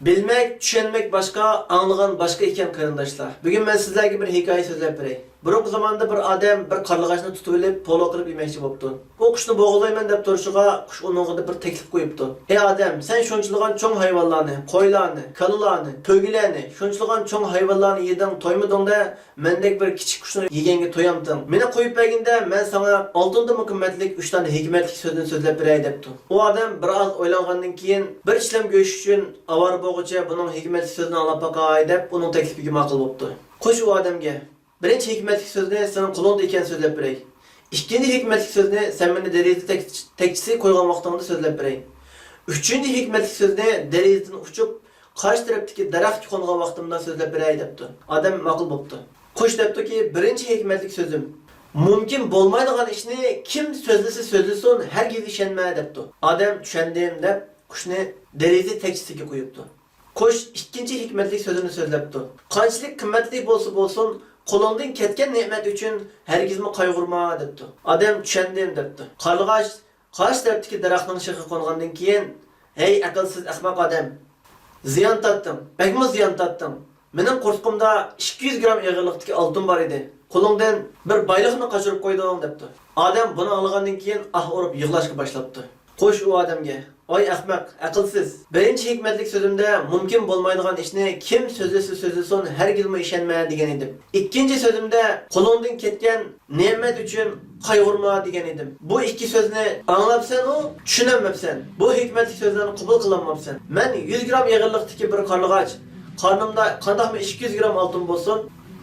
Bilmek, düşünmek başka, anlagan başka iken qarindoshlar. Bugün ben sizlerge bir hikoya sözlep berey. Burunqi zamanda bir odam bir qarlag'achni tutib olib, polo qilib yemoqchi bo'pti. Bu qushni bo'g'izlayman deb turishiga qush uningga bir taklif qo'yibdi. "Ey odam, sen shunchilgan cho'ng hayvonlarni, qo'ylarni, kalalarni, to'gilarni, shunchilgan cho'ng hayvonlarni yeding, to'ymidingda, mendek bir kichik qushni yeganga to'yamding. Meni qo'yib berganda men sana oltindan muqimmatlik 3 ta hikmatli so'zni so'zlab beray" debdi. U odam biroz o'ylangandan keyin bir ishlam go'sht uchun avvar bo'g'icha buning hikmatli so'zini anglab boqay deb uning taklifiga ma'qul bo'ldi. Qush u odamga birinchi hikmatli so'zni sening qo'lingda ekan so'zlab beray. İkinci hikmetlik sözünü sen beni derizi tekçisi koygan vaqtında sözlep bereyim. Üçüncü hikmetlik sözünü derizden uçup karşı taraftaki daraxt kongan vaqtımda sözlep berey depti. Adam maqul boptu. Qush depti ki birinci hikmetlik sözüm mümkün bolmaydigan ishni kim sözlüsün herkes işenme depti. Adam düşendim dep qushni derizi tekçisiga qo'yibdi. Qush ikinci hikmetlik sözünü sözlepti. Qanchalik qimmatli bo'lsa bo'lsin qo'lingdan ketgan ne'mat uchun hargizmi qayg'urma debdi. Odam tushandim debdi. Qarg'ash qarshi tarafdagi daraxtning shoxi qo'ngandan keyin, "Ey aqlsiz ahmoq odam, ziyon tatdim, bakmi ziyon tatdim. Mening qo'rqimda 200 gram og'irlikdagi oltin bor edi. Qo'lingdan bir boyliqni qochirib qo'yding" debdi. Odam buni olgandan keyin urib yig'lashga boshlabdi. Qush u odamga: "Oy ahmoq, aqlsiz. Birinchi hikmatlik sözümde mümkün bo'lmaydigan ishni kim sözlüsün hergizmi ishonma degan edim. İkinci sözümde qo'lingdan ketgan ne'mat uchun qayg'urma degan edim. Bu ikki so'zni anglabsan u, tushunamabsan. Bu hikmatli so'zlarni qabul qilolmabsan. Men 100 gram og'irlikdagi bir qarlag'ach, qornimda qandaqmi 200 gram oltin bo'lsin"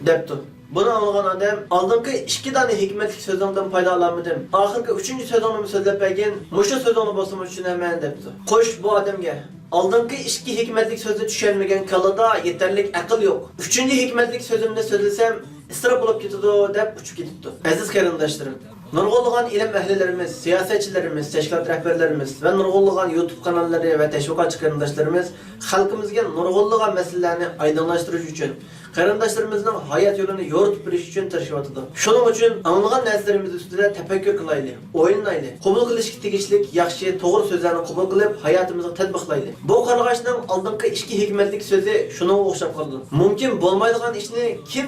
debdi. Bunu anlagan adam aldığımki 2 tane hikmetlik sözünden faydalanmadım. Ahırki 3. sözünü sözlep bergin, muşu sözünü basım için hemen depti. Qush bu adamga: "Aldığımki 2 hikmetlik sözü düşenmegen kalada yeterlik akıl yok. 3. hikmetlik sözümde sözlesem israf bulup ketidi" dep uçup ketipti. Aziz qarindoshlarım, nurg'unlagan ilm ehlilerimiz, siyasetçilerimiz, teşkilat rehberlerimiz ve nurg'unlagan YouTube kanalları ve teşvikatçı qarindoshlarimiz xalqimizga nurg'unlagan meselelerni aydınlashtirish uchun qarindoshlarımızın hayat yolunu yoritib berish uchun tirishyapti. Shuning uchun anglagan narsalarimiz ustida tafakkur qilaylik, o'ylaylik. Qabul qilishga tegishli yaxshi, to'g'ri so'zlarni qabul qilib, hayotimizga tatbiqlaylik. Bu qarg'ashning oldingi 2 hikmatlik so'zi shunga o'xshab qoldi. Mumkin bo'lmaydigan ishni kim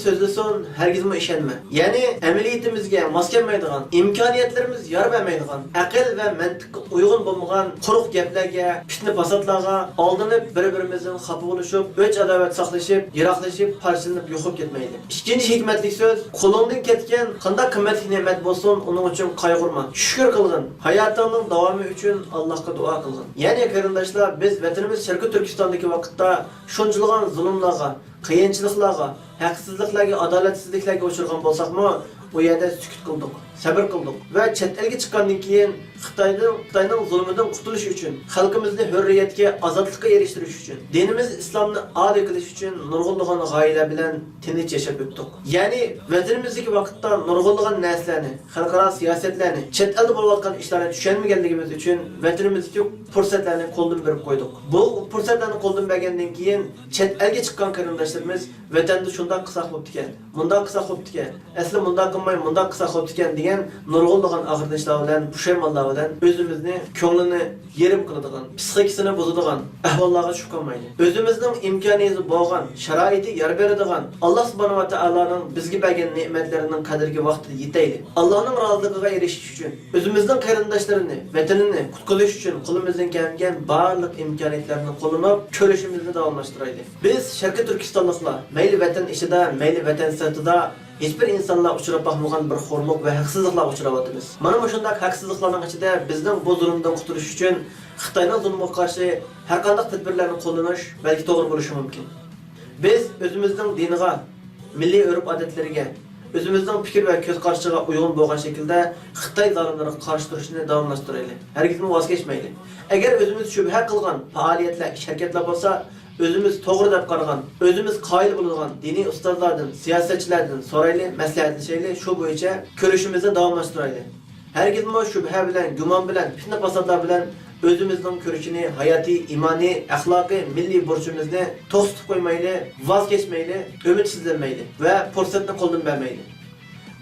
sözlüsün hergizmi ishonma. Ya'ni amaliyatimizga mos kelmaydigan, imkoniyatlarimiz yor bermaydigan, aql va mantiqqa uyg'un bo'lmagan quruq gaplarga, fitna fasodlarga aldanib bir-birimizdan xafa bo'lishib, o'ch adovat saqlashib, yiroqlashib, parchalanib yo'qib ketmaydi. İkinci hikmetlik söz, qo'lingdan ketgan qanday qimmatli ne'mat bo'lsin, uning uchun qayg'urma. Shukr qilgin. Hayotingning davomi uchun Allohga duo qilgin. Ya'ni qarindoshlar, biz vatanimiz Sharqi Turkistondagi vaqtda shunchilgan zulmlarga, qiyinchiliklarga, haqsizliklarga, adolatsizliklarga uchragan bo'lsakmi, bu yerda sukut qildik, sabr qildik va chet elga chiqqandan keyin Xitoyning zulmidan qutulish uchun, xalqimizni hurriyatga, ozodlikka erishtirish uchun, dinimiz islomni oliy qilish uchun nurg'unlagan g'oyalar bilan tinch yashab o'tdik. Ya'ni vatanimizdagi vaqtda nurg'unlagan narsalarni, xalqaro siyosatlarni, chet elda bo'layotgan ishlarni tushunmaganligimiz uchun vatanimizdagi fursatlarni qo'ldan berib qo'ydik. Bu fursatlarni qo'ldan bergandan keyin chet elga chiqqan qarindoshlarimiz vatanda shunday qilsak bo'pti ekan, bunday qilsak bo'pti ekan, asli bunday qilmay bunday qilsak bo'pti ekan degan nurg'unlagan og'irlashlar bilan, pushaymonlar bilan o'zimizni ko'nglini yerim qiladigan, psixikasini buzadigan ahvollarga tushib qolmaydi. O'zimizning imkoniyati bo'lgan, sharoiti yor beradigan Alloh subhanahu va taoloning bizga bergan ne'matlarining qadriga vaqtida yetaylik. Allohning roziligiga erishish uchun, o'zimizning qarindoshlarini, vatanini qutqarish uchun qo'limizdan kelgan barliq imkoniyatlarni qo'llanib, ko'rishimizni davomlashtiraylik. Biz Sharqi Turkistonliklar mayli vatan ishida, mayli vatan sirtida hiçbir insanlar uçurab baxmagan bir xo'rlik va haqsizliklar uchrayapmiz. Mana bu shunday haqsizliklarning ichida bizning bu zulmdan qutulish uchun Xitoyning zulmiga qarshi har qanday tadbirlarni qo'llanish balki to'g'ri bo'lishi mumkin. Biz o'zimizning diniga, milliy urf-odatlariga, o'zimizning fikr va ko'z qarashiga uyg'un bo'lgan shaklda Xitoy zolimlariga qarshi turishni davomlashtiraylik. Hargizmi voz kechmaylik. Agar o'zimiz shubha qilgan faoliyatlar, harakatlar bo'lsa, özümüz to'g'ri deb qaragan, özümüz qoyil bo'lgan diniy ustozlardan, siyosatchilardan so'raylik, maslahatlashaylik, shu bo'yicha ko'rishimizni davomlashtiraylik. Hargizmi shubha bilan, gumon bilan, fitna fasodlar bilan o'zimizning ko'rishini, hayotiy, imoniy, axloqiy, milliy burchimizni to'sib qo'ymaylik, voz kechmaylik, umidsizlanmaylik va fursatni qo'ldan bermaylik.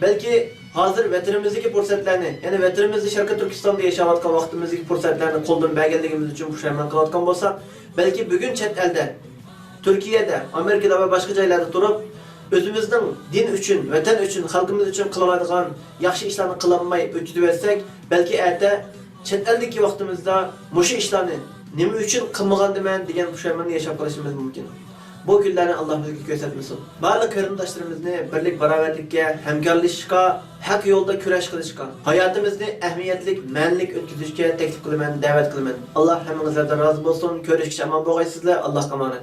Belki hozir vatanimizdagi fursatlarni, ya'ni vatanimizda Sharqi Turkistonda yashayotgan vaqtimizdagi fursatlarni qo'ldan berganligimiz uchun pushaymon qilayotgan bo'lsak, Belki bugün chet elde, Türkiye'de, Amerika'da ve başka yerlerde durup özümüzün din üçün, vatan üçün, halkımız üçün kılamaydigan yaxşı işlerini kılanmay ötüdüversek, belki erde chet eldeki vaktimizde muşu işlerini nima üçün kılmagan demen degan pushaymonni yaşap qolishimiz mumkin. Bu günlerini Allah bizga ko'rsatmasin. Barliq qarindoshlarimizni birlik barobarlikka, hamkorlashishga, haq yo'lda kurash qilishga, hayotimizni ahamiyatli, ma'nilik o'tkazishga taklif qilaman, da'vat qilaman. Alloh hammangizlardan rozi bo'lsin. Ko'rishgacha omon bo'lgaysizlar. Allohga omonat.